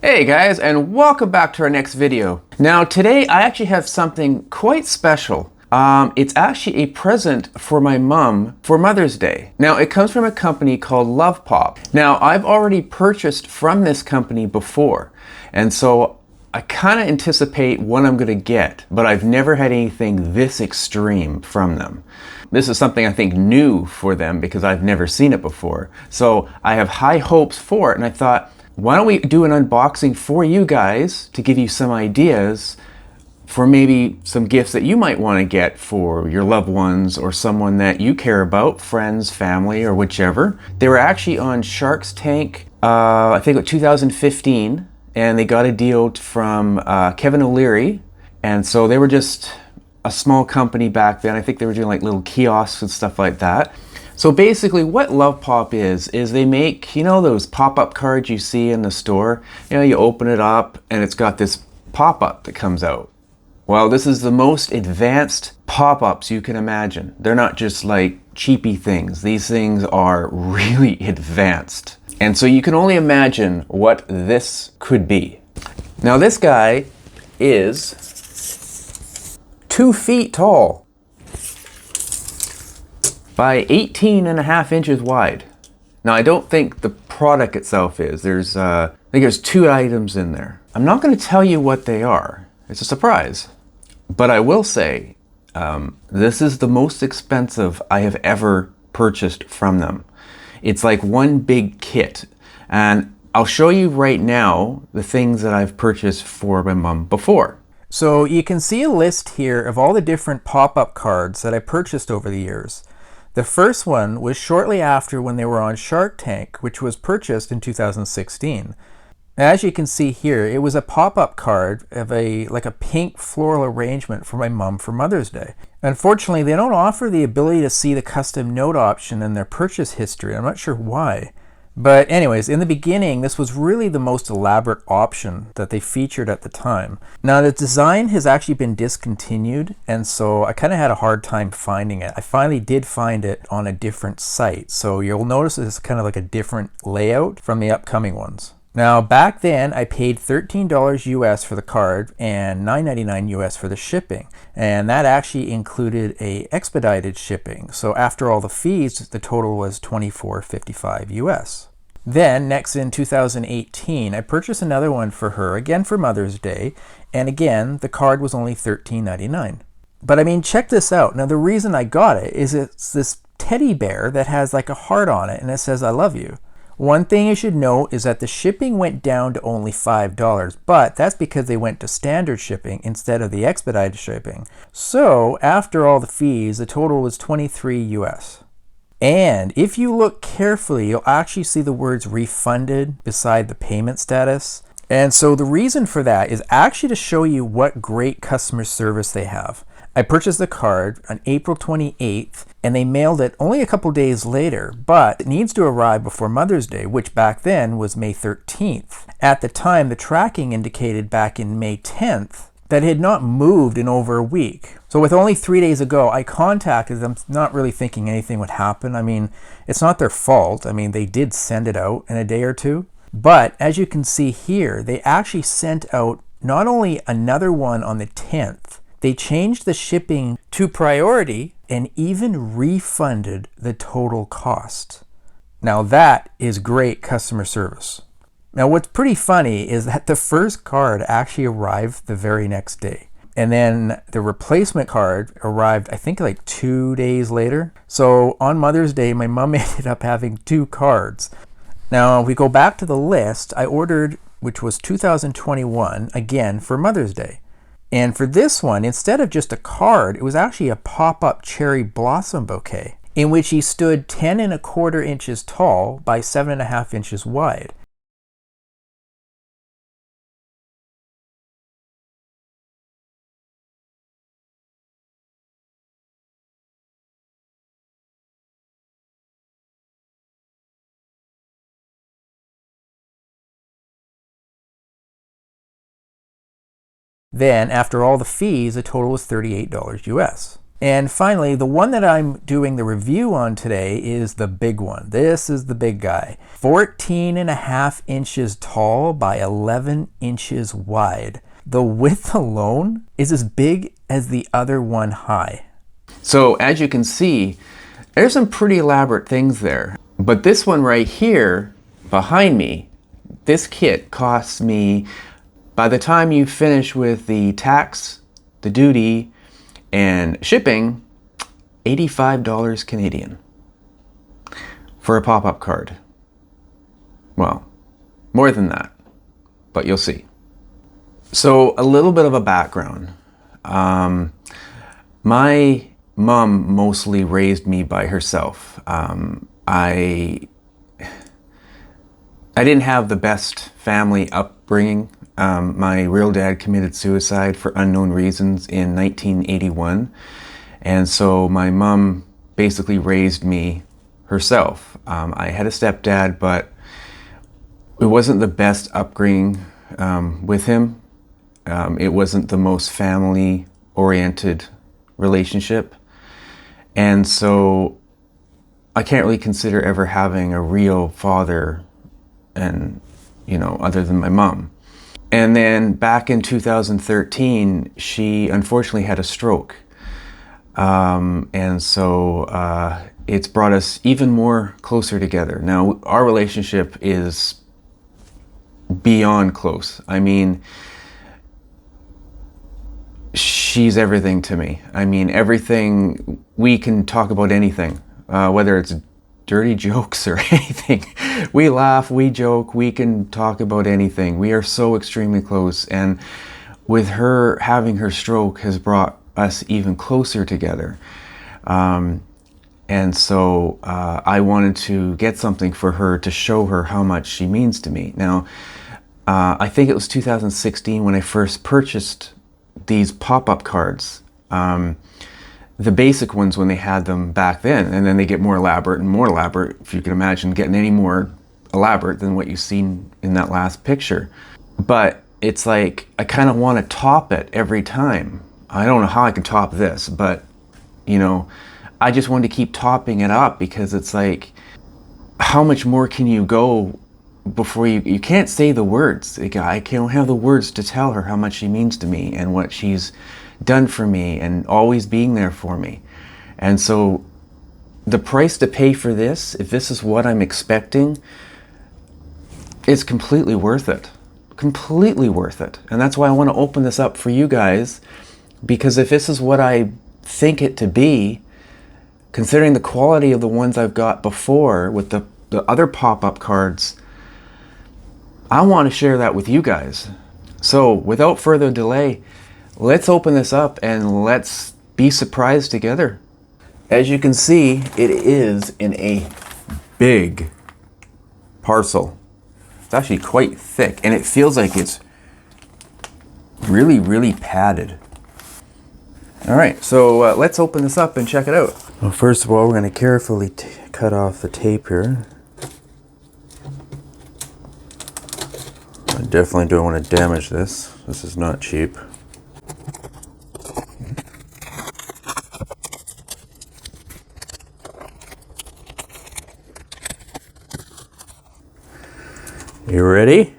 Hey guys, and welcome back to our next video. Now today I actually have something quite special. It's actually a present for my mom for Mother's Day. Now it comes from a company called Lovepop. Now I've already purchased from this company before, and so I kind of anticipate what I'm gonna get, but I've never had anything this extreme from them. This is something I think new for them because I've never seen it before. So I have high hopes for it, and I thought, why don't we do an unboxing for you guys to give you some ideas for maybe some gifts that you might want to get for your loved ones or someone that you care about, friends, family, or whichever. They were actually on Shark's Tank, I think it 2015, and they got a deal from Kevin O'Leary, and so they were just a small company back then. I think they were doing like little kiosks and stuff like that. So basically what Lovepop is they make, you know, those pop-up cards you see in the store? You know, you open it up and it's got this pop-up that comes out. Well, this is the most advanced pop-ups you can imagine. They're not just like cheapy things. These things are really advanced. And so you can only imagine what this could be. Now this guy is 2 feet tall by 18.5 inches wide. Now I don't think the product itself is. I think there's 2 items in there. I'm not going to tell you what they are. It's a surprise. But I will say, this is the most expensive I have ever purchased from them. It's like one big kit. And I'll show you right now the things that I've purchased for my mom before. So you can see a list here of all the different pop-up cards that I purchased over the years. The first one was shortly after when they were on Shark Tank, which was purchased in 2016. As you can see here, it was a pop-up card of like a pink floral arrangement for my mom for Mother's Day. Unfortunately, they don't offer the ability to see the custom note option in their purchase history. I'm not sure why. But anyways, in the beginning, this was really the most elaborate option that they featured at the time. Now the design has actually been discontinued, and so I kind of had a hard time finding it. I finally did find it on a different site, so you'll notice it's kind of like a different layout from the upcoming ones. Now back then I paid $13 US for the card and $9.99 US for the shipping, and that actually included a expedited shipping. So after all the fees, the total was $24.55 US. Then next in 2018 I purchased another one for her, again for Mother's Day, and again the card was only $13.99. But I mean, check this out. Now the reason I got it is it's this teddy bear that has like a heart on it and it says I love you. One thing you should know is that the shipping went down to only $5, but that's because they went to standard shipping instead of the expedited shipping. So after all the fees, the total was $23 US. And if you look carefully, you'll actually see the words refunded beside the payment status. And so the reason for that is actually to show you what great customer service they have. I purchased the card on April 28th and they mailed it only a couple days later, but it needs to arrive before Mother's Day, which back then was May 13th. At the time, the tracking indicated back in May 10th that it had not moved in over a week. So with only 3 days ago, I contacted them, not really thinking anything would happen. I mean, it's not their fault. I mean, they did send it out in a day or two. But as you can see here, they actually sent out not only another one on the 10th, they changed the shipping to priority and even refunded the total cost. Now that is great customer service. Now what's pretty funny is that the first card actually arrived the very next day. And then the replacement card arrived, I think like 2 days later. So on Mother's Day, my mom ended up having 2 cards. Now if we go back to the list, I ordered, which was 2021, again for Mother's Day. And for this one, instead of just a card, it was actually a pop-up cherry blossom bouquet, in which he stood 10.25 inches tall by 7.5 inches wide. Then, after all the fees, the total was $38 US. And finally, the one that I'm doing the review on today is the big one. This is the big guy. 14.5 inches tall by 11 inches wide. The width alone is as big as the other one high. So as you can see, there's some pretty elaborate things there. But this one right here, behind me, this kit costs me, by the time you finish with the tax, the duty, and shipping, $85 Canadian for a pop-up card. Well, more than that, but you'll see. So a little bit of a background. My mom mostly raised me by herself. I didn't have the best family upbringing. My real dad committed suicide for unknown reasons in 1981. And so my mom basically raised me herself. I had a stepdad, but it wasn't the best upbringing with him. It wasn't the most family-oriented relationship. And so I can't really consider ever having a real father and, other than my mom. And then back in 2013, she unfortunately had a stroke. And so it's brought us even more closer together. Now, our relationship is beyond close. I mean, she's everything to me. I mean, everything, we can talk about anything, whether it's dirty jokes or anything. We laugh, we joke, we can talk about anything. We are so extremely close. And with her having her stroke has brought us even closer together. And so I wanted to get something for her to show her how much she means to me. Now, I think it was 2016 when I first purchased these pop-up cards. The basic ones when they had them back then, and then they get more elaborate and more elaborate, if you can imagine getting any more elaborate than what you've seen in that last picture. But it's like, I kind of want to top it every time. I don't know how I can top this, but I just want to keep topping it up, because it's like, how much more can you go before you can't say the words. I can't have the words to tell her how much she means to me and what she's done for me and always being there for me. And so the price to pay for this, if this is what I'm expecting, is completely worth it. Completely worth it. And that's why I want to open this up for you guys, because if this is what I think it to be, considering the quality of the ones I've got before with the other pop-up cards, I want to share that with you guys. So without further delay, let's open this up and let's be surprised together. As you can see, it is in a big parcel. It's actually quite thick, and it feels like it's really, really padded. All right, so let's open this up and check it out. Well, first of all, we're going to carefully cut off the tape here. I definitely don't want to damage this. This is not cheap. You ready?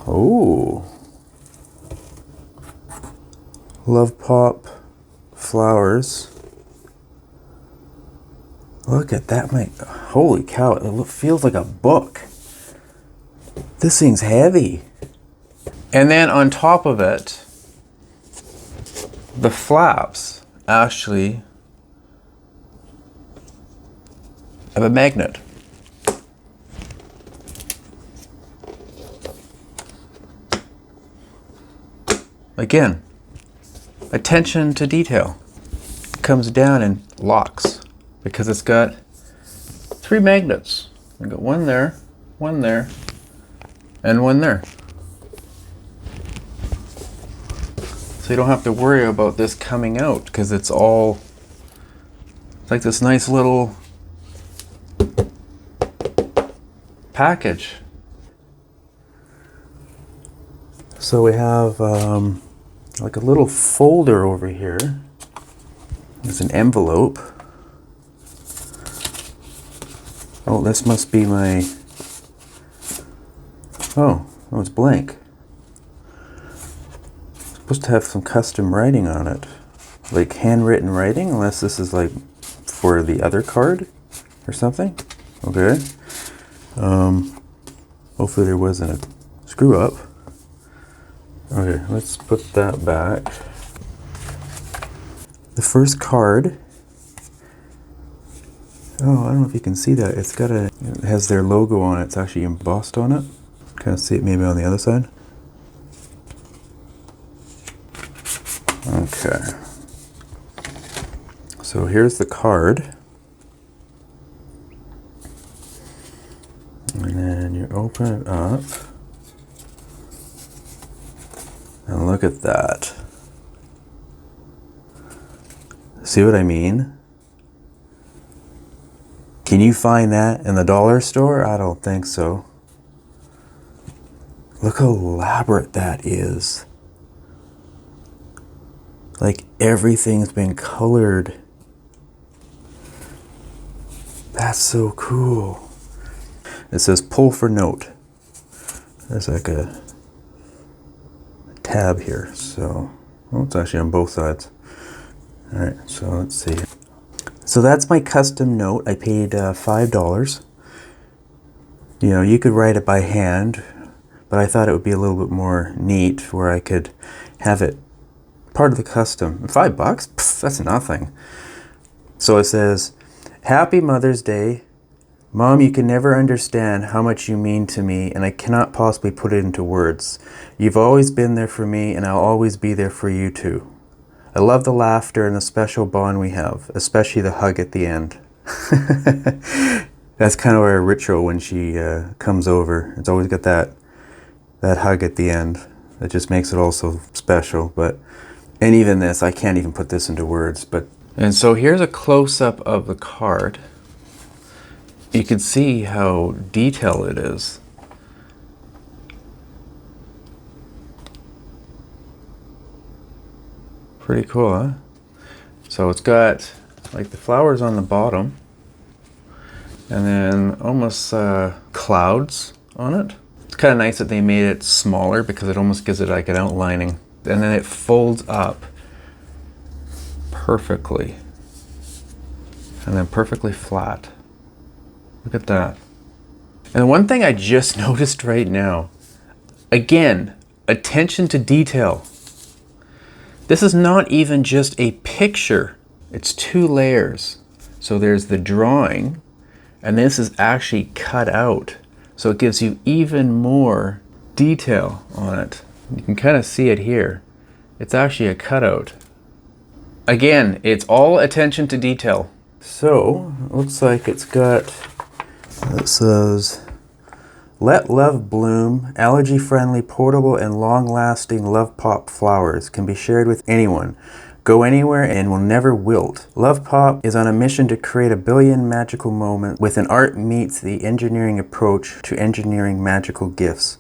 Oh. Lovepop flowers. Look at that, mate. Holy cow, it feels like a book. This thing's heavy. And then on top of it, the flaps actually have a magnet. Again, attention to detail. It comes down and locks because it's got 3 magnets. We've got one there, and one there. So you don't have to worry about this coming out, because it's like this nice little package. So we have like a little folder over here. There's an envelope. Oh, this must be my... Oh, it's blank. It's supposed to have some custom writing on it. Like handwritten writing, unless this is like for the other card or something. Okay. Hopefully there wasn't a screw up. Okay, let's put that back. The first card. Oh, I don't know if you can see that. It's got a, it has their logo on it. It's actually embossed on it. Kind of see it maybe on the other side. Okay. So here's the card. And then you open it up. And look at that. See what I mean? Can you find that in the dollar store? I don't think so. Look how elaborate that is. Like everything's been colored. That's so cool. It says pull for note. There's like a tab here. So, well, it's actually on both sides. All right, so let's see. So that's my custom note. I paid $5. You know, you could write it by hand, but I thought it would be a little bit more neat where I could have it part of the custom. $5? Pff, that's nothing. So it says, Happy Mother's Day. Mom, you can never understand how much you mean to me, and I cannot possibly put it into words. You've always been there for me, and I'll always be there for you too. I love the laughter and the special bond we have, especially the hug at the end. That's kind of our ritual when she comes over. It's always got that hug at the end. That just makes it all so special. And even this, I can't even put this into words. And so here's a close-up of the card. You can see how detailed it is. Pretty cool, huh? So it's got like the flowers on the bottom and then almost clouds on it. It's kind of nice that they made it smaller because it almost gives it like an outlining. And then it folds up perfectly and then perfectly flat. Look at that. And one thing I just noticed right now, again, attention to detail. This is not even just a picture, it's 2 layers. So there's the drawing, and this is actually cut out. So it gives you even more detail on it. You can kind of see it here. It's actually a cutout. Again, it's all attention to detail. So, it looks like it's got, it says, Let Love Bloom, allergy-friendly, portable, and long-lasting Lovepop flowers can be shared with anyone. Go anywhere and will never wilt. Lovepop is on a mission to create a billion magical moments with an art meets the engineering approach to engineering magical gifts.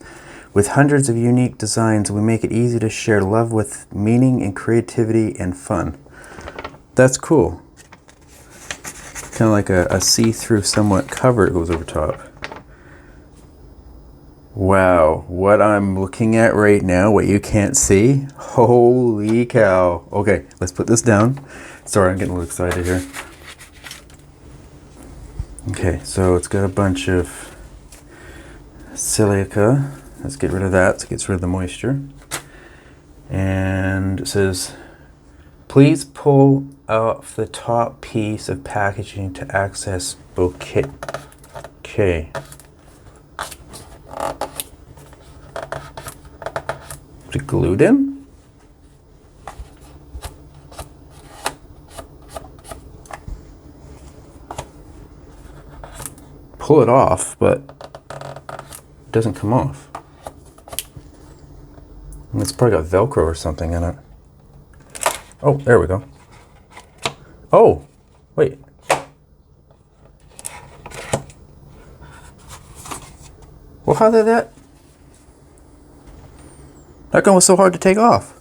With hundreds of unique designs, we make it easy to share love with meaning and creativity and fun. That's cool. Kind of like a see-through, somewhat cover goes over top. Wow, what I'm looking at right now, what you can't see, holy cow. Okay, let's put this down. Sorry, I'm getting a little excited here. Okay, so it's got a bunch of silica. Let's get rid of that, so it gets rid of the moisture. And it says, please pull off the top piece of packaging to access Bouquet. Okay. Is it glued in? Pull it off, but it doesn't come off. And it's probably got Velcro or something in it. Oh, there we go. Oh, wait. Well, how did that? That gun was so hard to take off.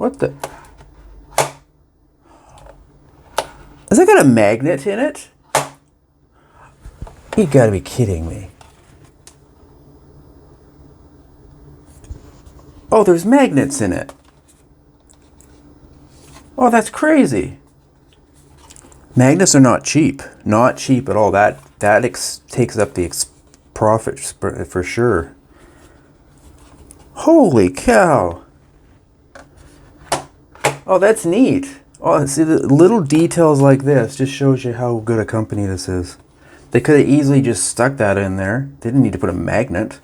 What the? Has it got a magnet in it? You gotta be kidding me. Oh, there's magnets in it. Oh, that's crazy. Magnets are not cheap. Not cheap at all. That takes up the profit for sure. Holy cow. Oh, that's neat. Oh, see, the little details like this just shows you how good a company this is. They could have easily just stuck that in there. They didn't need to put a magnet.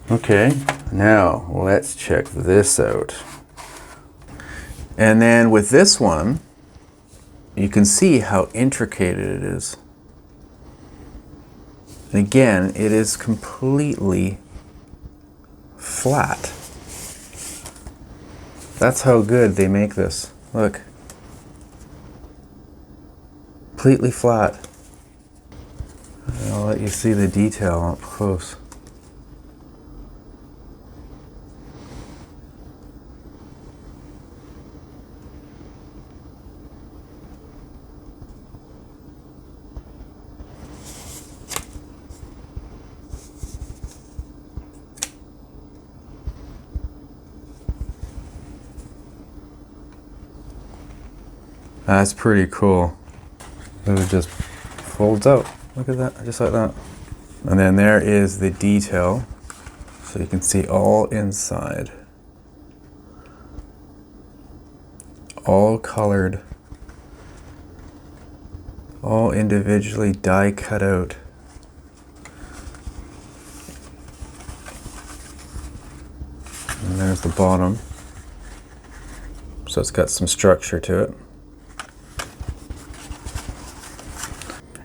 Okay, now let's check this out. And then with this one, you can see how intricate it is. And again, it is completely flat. That's how good they make this. Look. Completely flat. I'll let you see the detail up close. That's pretty cool. It just folds out. Look at that, just like that. And then there is the detail. So you can see all inside. All colored. All individually die cut out. And there's the bottom. So it's got some structure to it.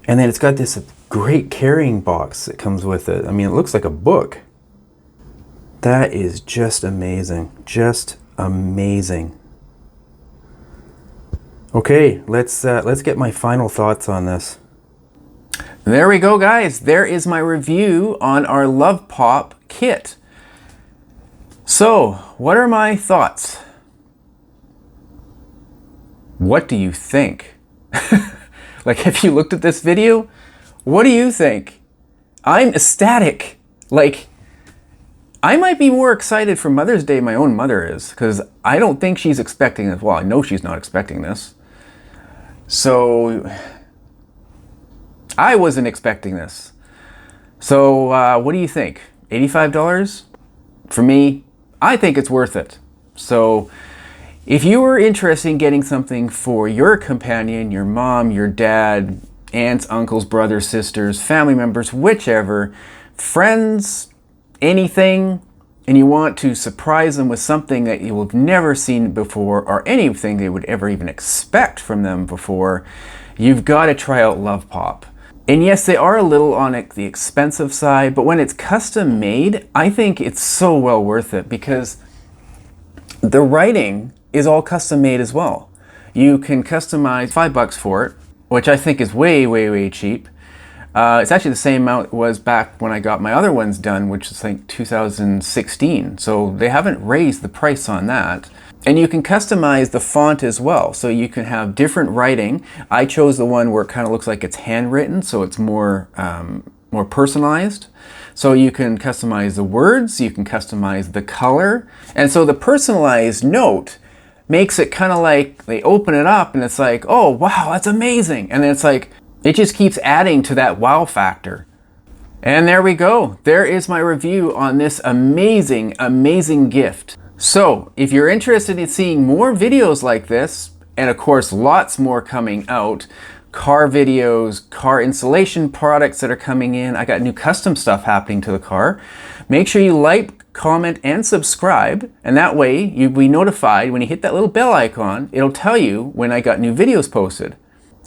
And then it's got this great carrying box that comes with it. I mean, it looks like a book. That is just amazing. Just amazing. Okay, let's get my final thoughts on this. There we go, guys. There is my review on our Lovepop kit. So, what are my thoughts? What do you think? Like, if you looked at this video, what do you think? I'm ecstatic. Like, I might be more excited for Mother's Day my own mother is, because I don't think she's expecting this. Well, I know she's not expecting this. So, I wasn't expecting this. So, what do you think? $85? For me, I think it's worth it. So, if you were interested in getting something for your companion, your mom, your dad, aunts, uncles, brothers, sisters, family members, whichever, friends, anything, and you want to surprise them with something that you have never seen before or anything they would ever even expect from them before, you've got to try out Lovepop. And yes, they are a little on the expensive side, but when it's custom made, I think it's so well worth it because the writing is all custom made as well. You can customize $5 for it, which I think is way, way, way cheap. It's actually the same amount it was back when I got my other ones done, which is like 2016. So they haven't raised the price on that. And you can customize the font as well. So you can have different writing. I chose the one where it kind of looks like it's handwritten, so it's more personalized. So you can customize the words, you can customize the color. And so the personalized note makes it kind of like they open it up and it's like, oh, wow, that's amazing. And then it's like, it just keeps adding to that wow factor. And there we go. There is my review on this amazing, amazing gift. So if you're interested in seeing more videos like this, and of course, lots more coming out, car videos, car installation products that are coming in, I got new custom stuff happening to the car. Make sure you like, comment, and subscribe, and that way you'll be notified when you hit that little bell icon. It'll tell you when I got new videos posted.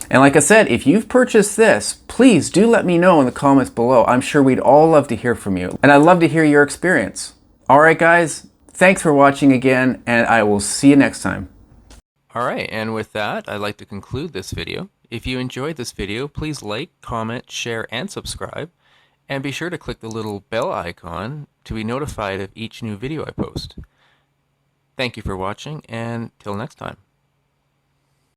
And like I said, if you've purchased this, please do let me know in the comments below. I'm sure we'd all love to hear from you, and I'd love to hear your experience. All right, guys, thanks for watching again, and I will see you next time. All right, and with that, I'd like to conclude this video. If you enjoyed this video, please like, comment, share, and subscribe. And be sure to click the little bell icon to be notified of each new video I post. Thank you for watching, and till next time.